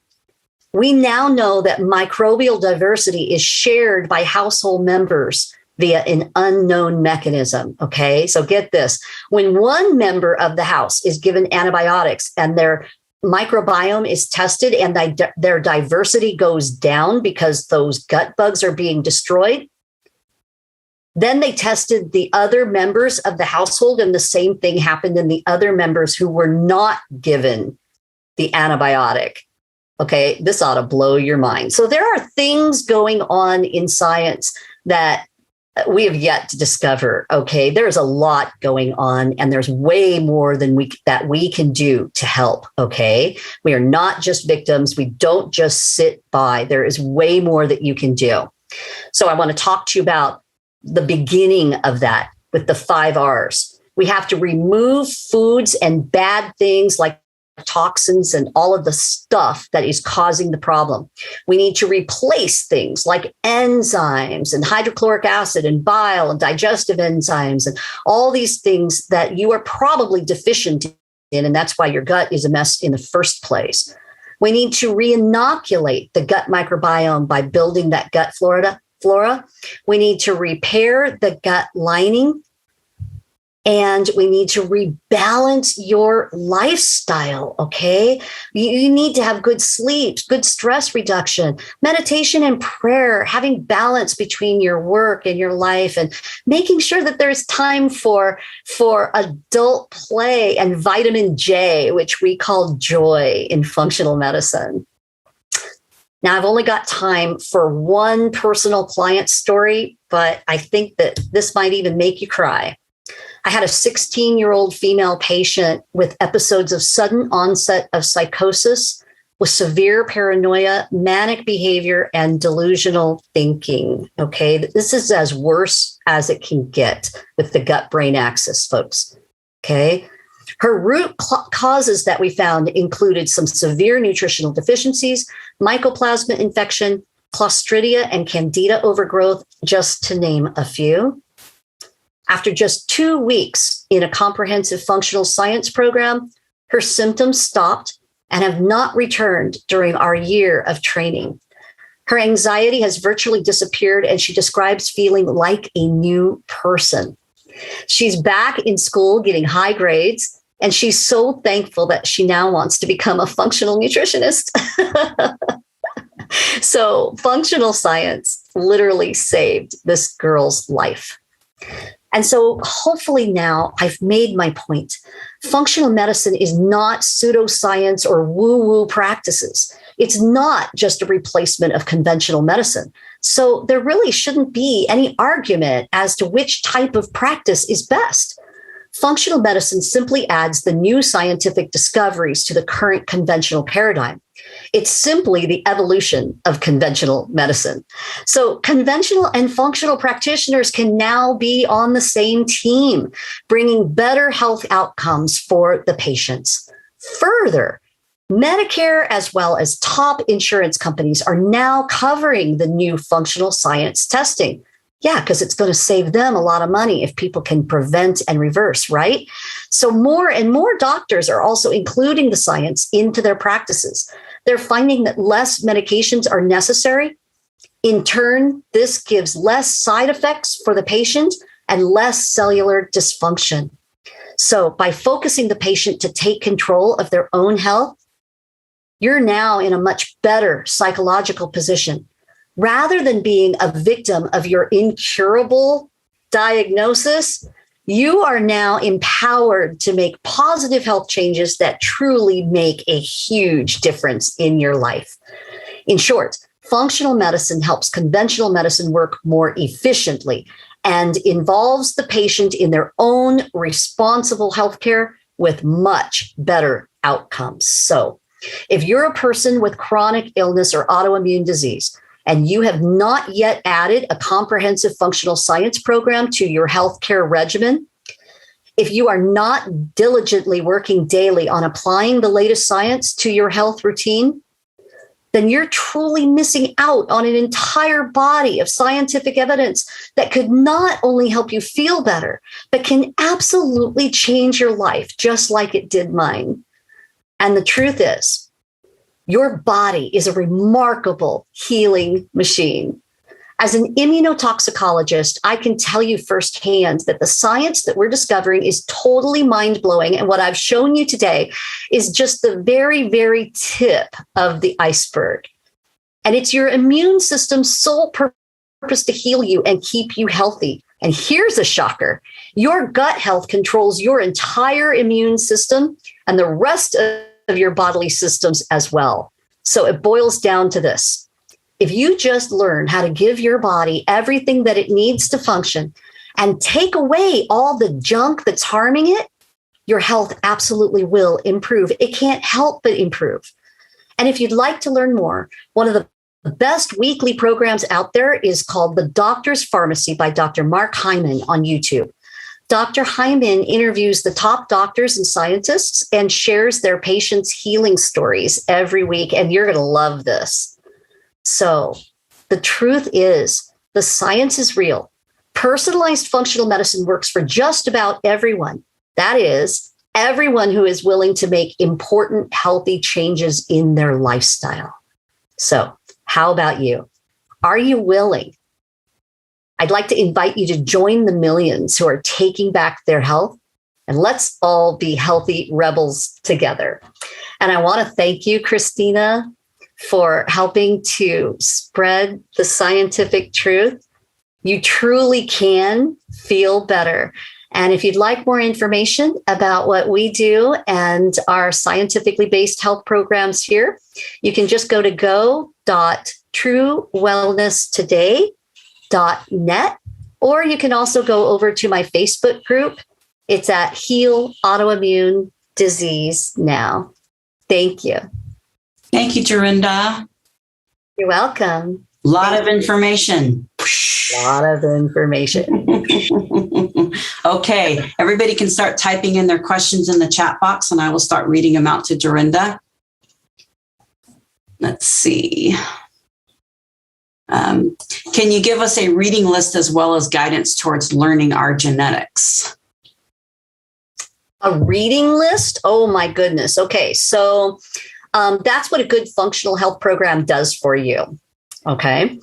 We now know that microbial diversity is shared by household members via an unknown mechanism. Okay, so get this. When one member of the house is given antibiotics and their microbiome is tested and their diversity goes down because those gut bugs are being destroyed, then they tested the other members of the household, and the same thing happened in the other members who were not given the antibiotic. Okay, this ought to blow your mind. So there are things going on in science that we have yet to discover. Okay, there's a lot going on, and there's way more than we can do to help. Okay, we are not just victims. We don't just sit by. There is way more that you can do. So I want to talk to you about the beginning of that with the 5 R's. We have to remove foods and bad things like toxins and all of the stuff that is causing the problem. We need to replace things like enzymes and hydrochloric acid and bile and digestive enzymes and all these things that you are probably deficient in, and that's why your gut is a mess in the first place. We need to re-inoculate the gut microbiome by building that gut flora. We need to repair the gut lining. And we need to rebalance your lifestyle, okay? You need to have good sleep, good stress reduction, meditation and prayer, having balance between your work and your life, and making sure that there's time for adult play and vitamin J, which we call joy in functional medicine. Now, I've only got time for one personal client story, but I think that this might even make you cry. I had a 16-year-old female patient with episodes of sudden onset of psychosis with severe paranoia, manic behavior, and delusional thinking. Okay, this is as worse as it can get with the gut-brain axis, folks. Okay, her root causes that we found included some severe nutritional deficiencies, mycoplasma infection, Clostridia and Candida overgrowth, just to name a few. After just 2 weeks in a comprehensive functional science program, her symptoms stopped and have not returned during our year of training. Her anxiety has virtually disappeared, and she describes feeling like a new person. She's back in school getting high grades, and she's so thankful that she now wants to become a functional nutritionist. So functional science literally saved this girl's life. And so hopefully now I've made my point. Functional medicine is not pseudoscience or woo-woo practices. It's not just a replacement of conventional medicine. So there really shouldn't be any argument as to which type of practice is best. Functional medicine simply adds the new scientific discoveries to the current conventional paradigm. It's simply the evolution of conventional medicine. So conventional and functional practitioners can now be on the same team, bringing better health outcomes for the patients. Further, Medicare, as well as top insurance companies, are now covering the new functional science testing. Yeah, because it's going to save them a lot of money if people can prevent and reverse, right? So more and more doctors are also including the science into their practices. They're finding that less medications are necessary. In turn, this gives less side effects for the patient and less cellular dysfunction. So by focusing the patient to take control of their own health, you're now in a much better psychological position. Rather than being a victim of your incurable diagnosis, you are now empowered to make positive health changes that truly make a huge difference in your life. In short, functional medicine helps conventional medicine work more efficiently and involves the patient in their own responsible healthcare with much better outcomes. So, if you're a person with chronic illness or autoimmune disease, and you have not yet added a comprehensive functional science program to your healthcare regimen, if you are not diligently working daily on applying the latest science to your health routine, then you're truly missing out on an entire body of scientific evidence that could not only help you feel better, but can absolutely change your life, just like it did mine. And the truth is, your body is a remarkable healing machine. As an immunotoxicologist, I can tell you firsthand that the science that we're discovering is totally mind-blowing. And what I've shown you today is just the very, very tip of the iceberg. And it's your immune system's sole purpose to heal you and keep you healthy. And here's a shocker. Your gut health controls your entire immune system and the rest of your bodily systems as well. So it boils down to this. If you just learn how to give your body everything that it needs to function and take away all the junk that's harming it, your health absolutely will improve. It can't help but improve. And if you'd like to learn more, one of the best weekly programs out there is called The Doctor's Pharmacy by Dr. Mark Hyman on YouTube. Dr. Hyman interviews the top doctors and scientists and shares their patients' healing stories every week, and you're going to love this. So the truth is, the science is real. Personalized functional medicine works for just about everyone. That is, everyone who is willing to make important, healthy changes in their lifestyle. So how about you? Are you willing? I'd like to invite you to join the millions who are taking back their health, and let's all be healthy rebels together. And I want to thank you, Christina, for helping to spread the scientific truth. You truly can feel better. And if you'd like more information about what we do and our scientifically based health programs here, you can just go to go.truewellnesstoday.net, or you can also go over to my Facebook group. It's at Heal Autoimmune Disease Now. Thank you. Thank you, Dorinda. You're welcome. A lot of information. A lot of information. Okay, everybody can start typing in their questions in the chat box, and I will start reading them out to Dorinda. Let's see. Can you give us a reading list as well as guidance towards learning our genetics? A reading list? Oh, my goodness. Okay, so that's what a good functional health program does for you. Okay.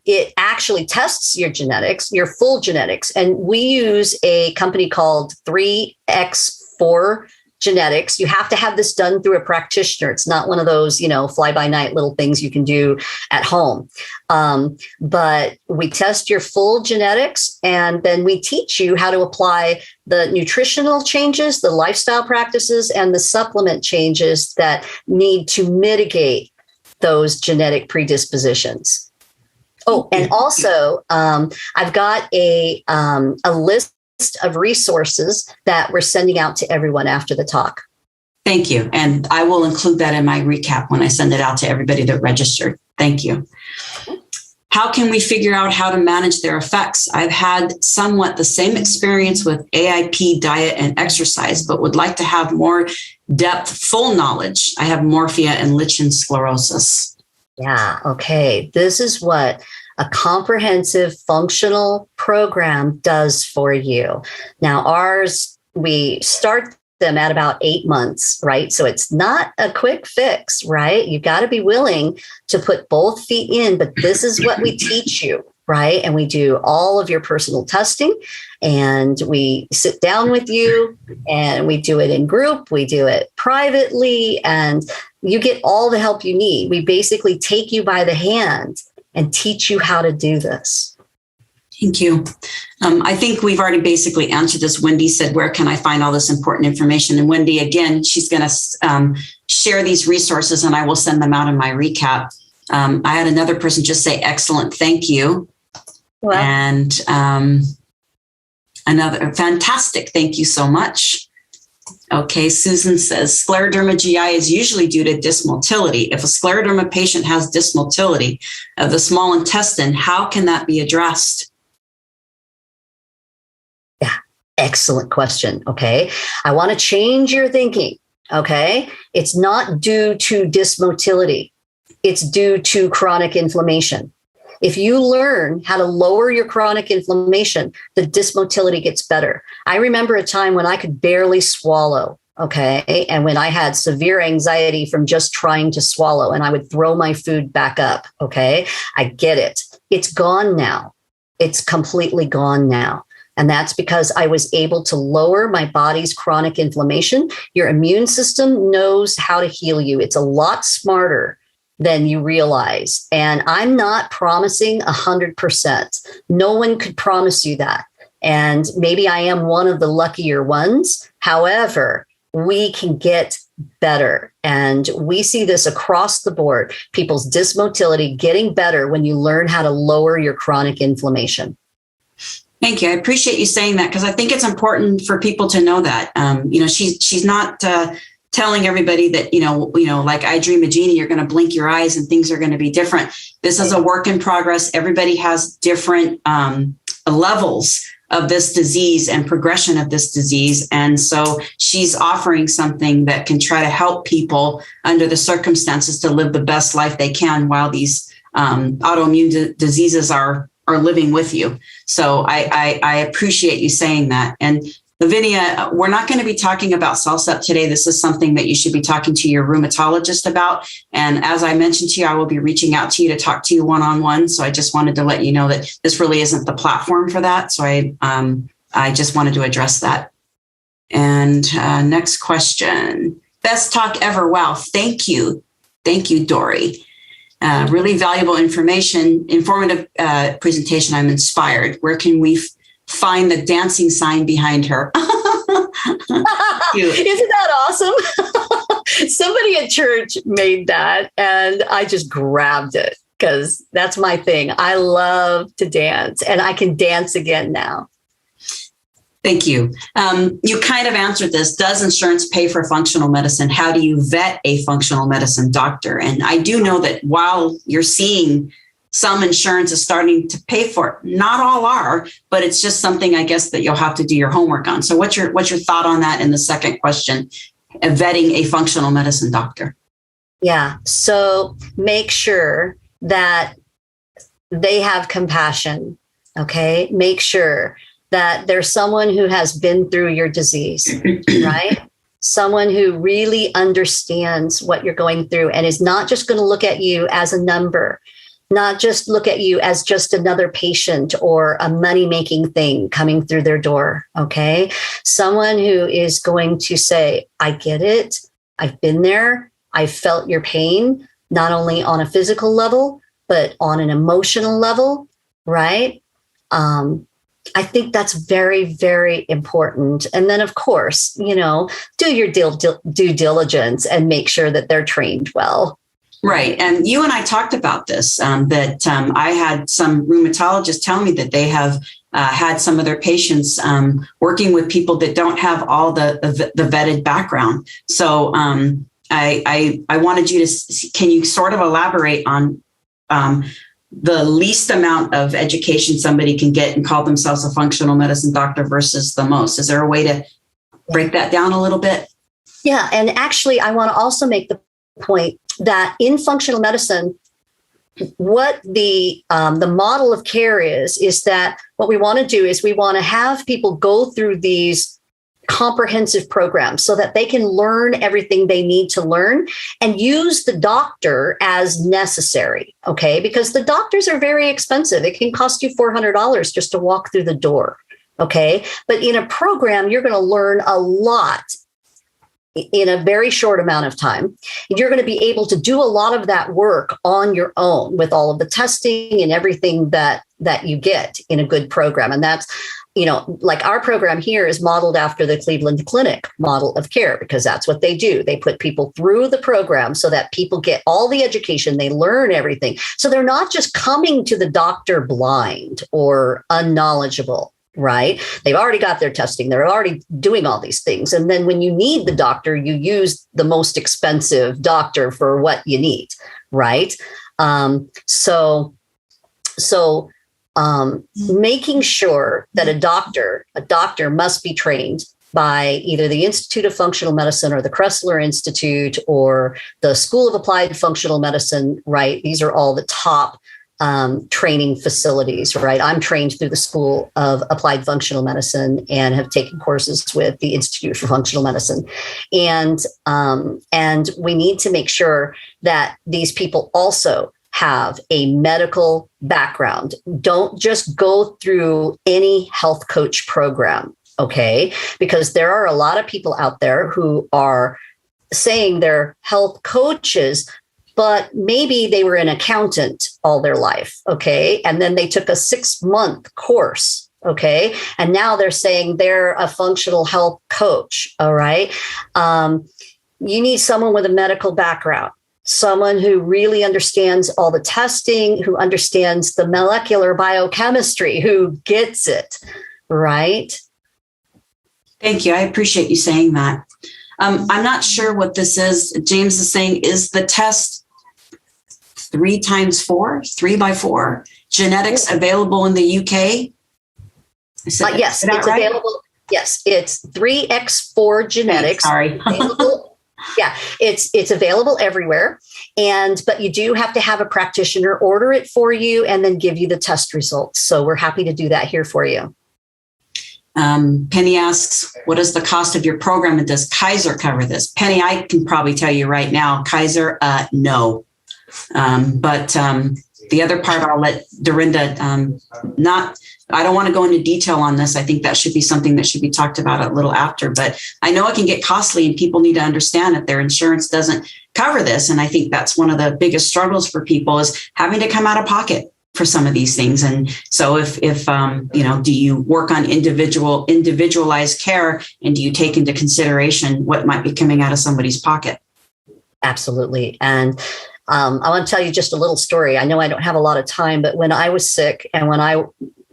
It actually tests your genetics, your full genetics. And we use a company called 3X4 genetics. You have to have this done through a practitioner. It's not one of those, fly by night little things you can do at home. But we test your full genetics, and then we teach you how to apply the nutritional changes, the lifestyle practices, and the supplement changes that need to mitigate those genetic predispositions. Oh, and also I've got a list of resources that we're sending out to everyone after the talk. Thank you. And I will include that in my recap when I send it out to everybody that registered. Thank you. How can we figure out how to manage their effects? I've had somewhat the same experience with AIP, diet, and exercise, but would like to have more depth, full knowledge. I have morphia and lichen sclerosis. Yeah. Okay. This is what a comprehensive functional program does for you. Now, ours, we start them at about 8 months, right? So it's not a quick fix, right? You got to be willing to put both feet in, but this is what we teach you, right? And we do all of your personal testing, and we sit down with you, and we do it in group, we do it privately, and you get all the help you need. We basically take you by the hand and teach you how to do this. Thank you. I think we've already basically answered this. Wendy said, where can I find all this important information? And Wendy, again, she's going to share these resources, and I will send them out in my recap. I had another person just say, excellent, thank you. Well, and another fantastic, thank you so much. Okay, Susan says, scleroderma GI is usually due to dysmotility. If a scleroderma patient has dysmotility of the small intestine, how can that be addressed? Yeah, excellent question. Okay, I want to change your thinking. Okay, it's not due to dysmotility. It's due to chronic inflammation. If you learn how to lower your chronic inflammation, the dysmotility gets better. I remember a time when I could barely swallow, okay? And when I had severe anxiety from just trying to swallow, and I would throw my food back up, okay? I get it. It's gone now. It's completely gone now. And that's because I was able to lower my body's chronic inflammation. Your immune system knows how to heal you. It's a lot smarter than you realize. And I'm not promising 100%. No one could promise you that. And maybe I am one of the luckier ones. However, we can get better. And we see this across the board. People's dysmotility getting better when you learn how to lower your chronic inflammation. Thank you. I appreciate you saying that, because I think it's important for people to know that. She's not telling everybody that, like I Dream a Genie, you're going to blink your eyes and things are going to be different. This is a work in progress. Everybody has different levels of this disease and progression of this disease. And so she's offering something that can try to help people under the circumstances to live the best life they can while these autoimmune diseases are living with you. So I appreciate you saying that. And Lavinia, we're not going to be talking about CellCept today. This is something that you should be talking to your rheumatologist about. And as I mentioned to you, I will be reaching out to you to talk to you one-on-one. So I just wanted to let you know that this really isn't the platform for that. So I just wanted to address that. And next question. Best talk ever. Wow. Thank you. Thank you, Dory. Really valuable information, informative presentation. I'm inspired. Where can we find the dancing sign behind her? Isn't that awesome? Somebody at church made that, and I just grabbed it because that's my thing. I love to dance, and I can dance again now. Thank you. You kind of answered this. Does insurance pay for functional medicine? How do you vet a functional medicine doctor? And I do know that while you're seeing some insurance is starting to pay for it, not all are, but it's just something, I guess, that you'll have to do your homework on. So what's your thought on that? And the second question, vetting a functional medicine doctor? Yeah. So make sure that they have compassion. Okay. Make sure that there's someone who has been through your disease, right? Someone who really understands what you're going through and is not just going to look at you as a number. not just look at you as just another patient or a money-making thing coming through their door, okay? Someone who is going to say, I get it. I've been there. I've felt your pain, not only on a physical level, but on an emotional level, right? I think that's very, very important. And then, of course, do your due diligence and make sure that they're trained well. Right. And you and I talked about this, I had some rheumatologists tell me that they have had some of their patients working with people that don't have all the vetted background. So I wanted you to, can you sort of elaborate on the least amount of education somebody can get and call themselves a functional medicine doctor versus the most? Is there a way to break that down a little bit? Yeah. And actually, I want to also make the point that in functional medicine, what the model of care is that what we want to do is we want to have people go through these comprehensive programs so that they can learn everything they need to learn and use the doctor as necessary, okay? Because the doctors are very expensive. It can cost you $400 just to walk through the door, okay? But in a program, you're going to learn a lot in a very short amount of time. You're going to be able to do a lot of that work on your own with all of the testing and everything that you get in a good program. And that's, like our program here is modeled after the Cleveland Clinic model of care, because that's what they do. They put people through the program so that people get all the education, they learn everything. So they're not just coming to the doctor blind or unknowledgeable. Right? They've already got their testing. They're already doing all these things. And then when you need the doctor, you use the most expensive doctor for what you need. Right? So making sure that a doctor must be trained by either the Institute of Functional Medicine or the Kressler Institute or the School of Applied Functional Medicine. Right? These are all the top training facilities, right? I'm trained through the School of Applied Functional Medicine and have taken courses with the Institute for Functional Medicine. And we need to make sure that these people also have a medical background. Don't just go through any health coach program, okay? Because there are a lot of people out there who are saying they're health coaches, but maybe they were an accountant all their life, okay? And then they took a 6-month course, okay? And now they're saying they're a functional health coach, all right? You need someone with a medical background, someone who really understands all the testing, who understands the molecular biochemistry, who gets it, right? Thank you. I appreciate you saying that. I'm not sure what this is. James is saying, is the test 3x4 genetics available in the UK? Yes, it's right? Available. Yes, it's 3x4 genetics. Sorry. Yeah, it's available everywhere. But you do have to have a practitioner order it for you and then give you the test results. So we're happy to do that here for you. Penny asks, what is the cost of your program and does Kaiser cover this? Penny, I can probably tell you right now, Kaiser, no. But the other part, I'll let Dorinda I don't want to go into detail on this. I think that should be something that should be talked about a little after, but I know it can get costly and people need to understand that their insurance doesn't cover this. And I think that's one of the biggest struggles for people is having to come out of pocket for some of these things. And so if do you work on individualized care and do you take into consideration what might be coming out of somebody's pocket? Absolutely. And I want to tell you just a little story. I know I don't have a lot of time, but when I was sick and when I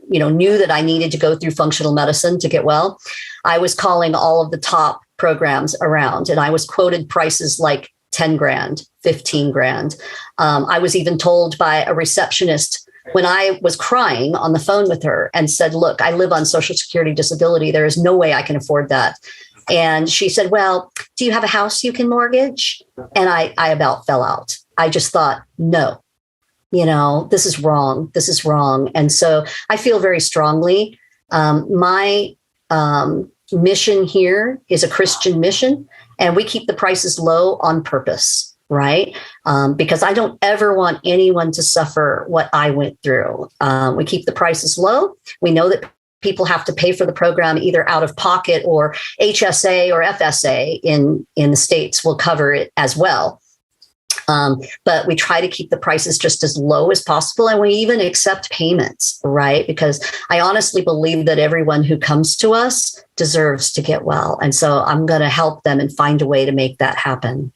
knew that I needed to go through functional medicine to get well, I was calling all of the top programs around and I was quoted prices like 10 grand, 15 grand. I was even told by a receptionist when I was crying on the phone with her and said, look, I live on Social Security disability. There is no way I can afford that. And she said, well, do you have a house you can mortgage? And I about fell out. I just thought, no, this is wrong. This is wrong. And so I feel very strongly. My mission here is a Christian mission, and we keep the prices low on purpose. right? Because I don't ever want anyone to suffer what I went through. We keep the prices low. We know that people have to pay for the program either out of pocket, or HSA or FSA in the States will cover it as well. But we try to keep the prices just as low as possible. And we even accept payments, right? Because I honestly believe that everyone who comes to us deserves to get well. And so I'm going to help them and find a way to make that happen.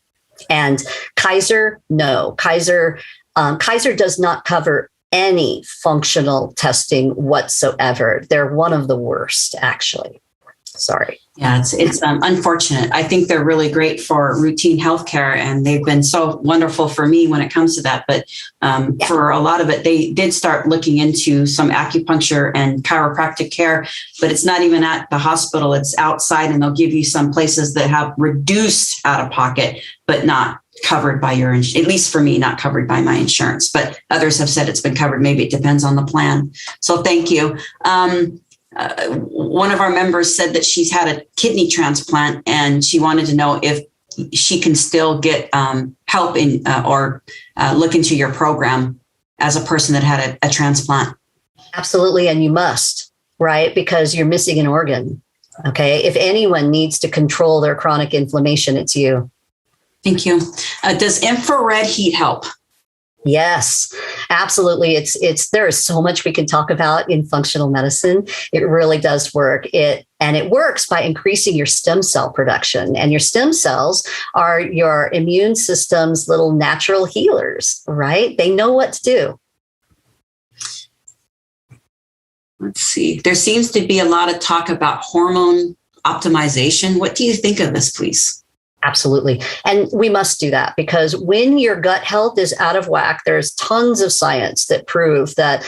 And Kaiser, no, Kaiser does not cover any functional testing whatsoever. They're one of the worst, actually. Sorry. Yeah, it's unfortunate. I think they're really great for routine healthcare, and they've been so wonderful for me when it comes to that. But for a lot of it, they did start looking into some acupuncture and chiropractic care, but it's not even at the hospital. It's outside, and they'll give you some places that have reduced out of pocket, but not covered by your, at least for me, not covered by my insurance. But others have said it's been covered. Maybe it depends on the plan. So thank you. One of our members said that she's had a kidney transplant, and she wanted to know if she can still get help in or look into your program as a person that had a transplant. Absolutely. And you must, right? Because you're missing an organ. Okay. If anyone needs to control their chronic inflammation, it's you. Thank you. Does infrared heat help? Yes, absolutely. There is so much we can talk about in functional medicine. It really does work. It works by increasing your stem cell production. And your stem cells are your immune system's little natural healers, right? They know what to do. Let's see. There seems to be a lot of talk about hormone optimization. What do you think of this, please? Absolutely. And we must do that, because when your gut health is out of whack, there's tons of science that prove that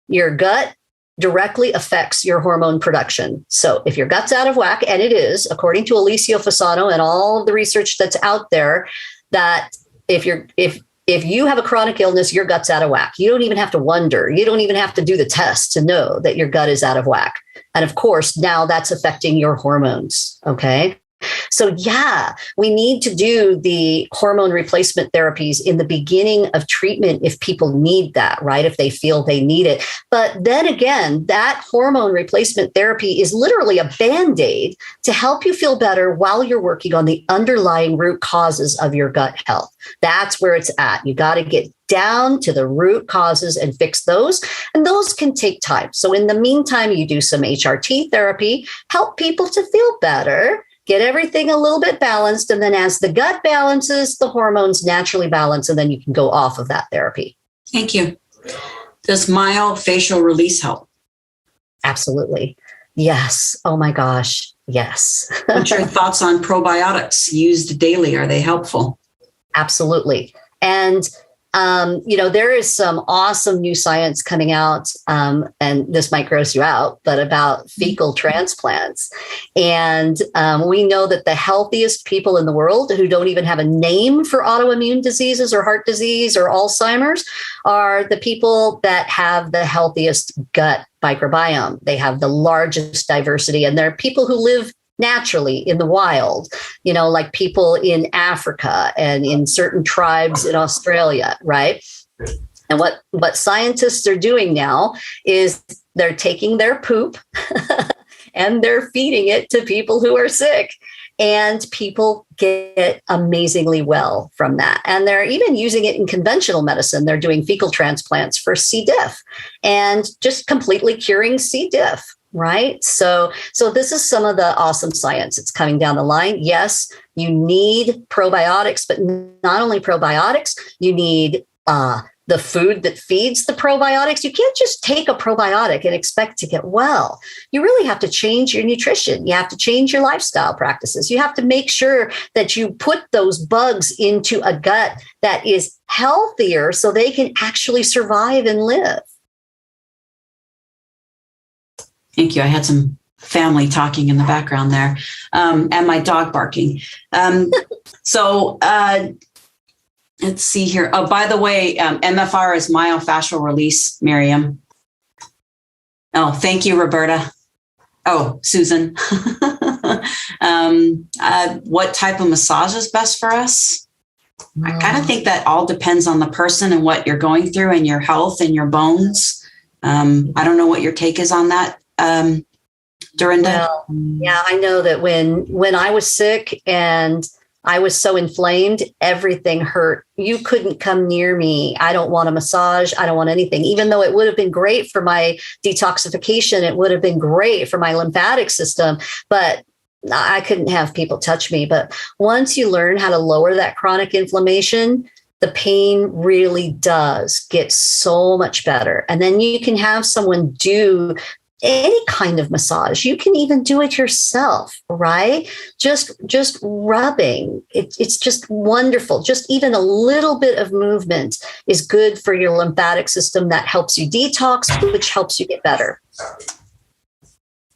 your gut directly affects your hormone production. So if your gut's out of whack, and it is, according to Alessio Fasano and all of the research that's out there, that if you have a chronic illness, your gut's out of whack. You don't even have to wonder. You don't even have to do the test to know that your gut is out of whack. And of course, now that's affecting your hormones. Okay. So yeah, we need to do the hormone replacement therapies in the beginning of treatment if people need that, right? If they feel they need it. But then again, that hormone replacement therapy is literally a Band-Aid to help you feel better while you're working on the underlying root causes of your gut health. That's where it's at. You got to get down to the root causes and fix those. And those can take time. So in the meantime, you do some HRT therapy, help people to feel better, get everything a little bit balanced. And then as the gut balances, the hormones naturally balance, and then you can go off of that therapy. Thank you. Does myofascial release help? Absolutely. Yes. Oh my gosh. Yes. What's your thoughts on probiotics used daily? Are they helpful? Absolutely. And there is some awesome new science coming out, and this might gross you out, but about fecal transplants. And we know that the healthiest people in the world who don't even have a name for autoimmune diseases or heart disease or Alzheimer's are the people that have the healthiest gut microbiome. They have the largest diversity, and they're people who live naturally in the wild, like people in Africa and in certain tribes in Australia, right? And what scientists are doing now is they're taking their poop and they're feeding it to people who are sick. And people get amazingly well from that. And they're even using it in conventional medicine. They're doing fecal transplants for C. diff and just completely curing C. diff. Right. So this is some of the awesome science that's coming down the line. Yes, you need probiotics, but not only probiotics, you need the food that feeds the probiotics. You can't just take a probiotic and expect to get well. You really have to change your nutrition. You have to change your lifestyle practices. You have to make sure that you put those bugs into a gut that is healthier so they can actually survive and live. Thank you. I had some family talking in the background there, and my dog barking. Let's see here. Oh, by the way, MFR is myofascial release, Miriam. Oh, thank you, Roberta. Oh, Susan. What type of massage is best for us? I kind of think that all depends on the person and what you're going through and your health and your bones. I don't know what your take is on that, Dorinda. Well, yeah, I know that when I was sick and I was so inflamed, everything hurt. You couldn't come near me. I don't want a massage. I don't want anything. Even though it would have been great for my detoxification, it would have been great for my lymphatic system, but I couldn't have people touch me. But once you learn how to lower that chronic inflammation, the pain really does get so much better. And then you can have someone do any kind of massage. You can even do it yourself, right? Just rubbing. It's just wonderful. Just even a little bit of movement is good for your lymphatic system. That helps you detox, which helps you get better.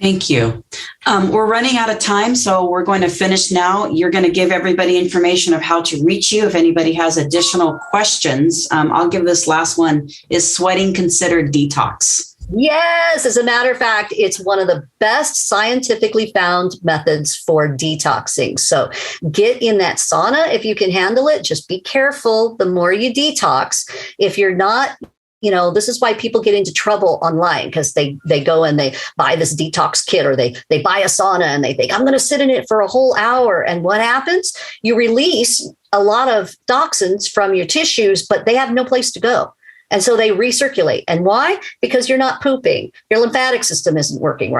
Thank you. We're running out of time, so we're going to finish now. You're going to give everybody information of how to reach you. If anybody has additional questions, I'll give this last one. Is sweating considered detox? Yes, as a matter of fact, it's one of the best scientifically found methods for detoxing. So get in that sauna if you can handle it. Just be careful the more you detox. If you're not, this is why people get into trouble online, because they go and they buy this detox kit, or they buy a sauna and they think, I'm going to sit in it for a whole hour. And what happens? You release a lot of toxins from your tissues, but they have no place to go. And so they recirculate. And why? Because you're not pooping. Your lymphatic system isn't working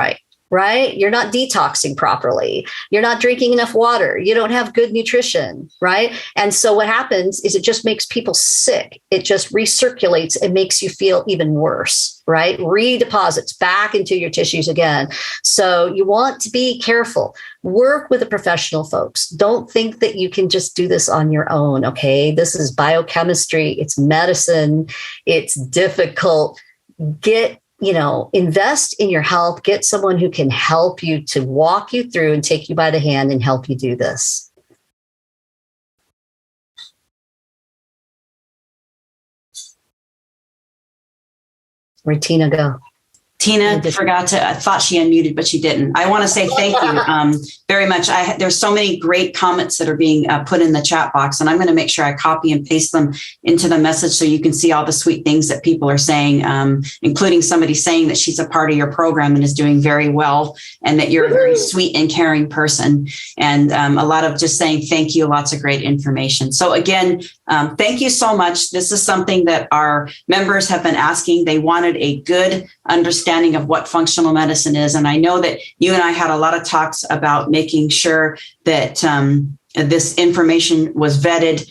right? You're not detoxing properly. You're not drinking enough water. You don't have good nutrition, right? And so what happens is it just makes people sick. It just recirculates. It makes you feel even worse, right? Redeposits back into your tissues again. So you want to be careful. Work with a professional, folks. Don't think that you can just do this on your own, okay? This is biochemistry. It's medicine. It's difficult. Invest in your health. Get someone who can help you, to walk you through and take you by the hand and help you do this. Where'd Tina go? Tina I thought she unmuted, but she didn't. I want to say thank you very much. There's so many great comments that are being put in the chat box, and I'm going to make sure I copy and paste them into the message so you can see all the sweet things that people are saying, including somebody saying that she's a part of your program and is doing very well, and that you're a very sweet and caring person. And a lot of just saying thank you, lots of great information. So again, thank you so much. This is something that our members have been asking. They wanted a good understanding of what functional medicine is. And I know that you and I had a lot of talks about making sure that this information was vetted,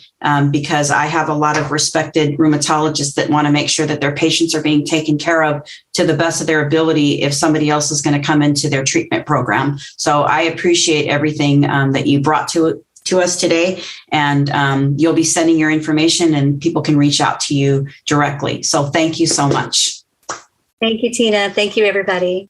because I have a lot of respected rheumatologists that want to make sure that their patients are being taken care of to the best of their ability if somebody else is going to come into their treatment program. So I appreciate everything that you brought to us today, and you'll be sending your information and people can reach out to you directly. So thank you so much. Thank you, Tina. Thank you, everybody.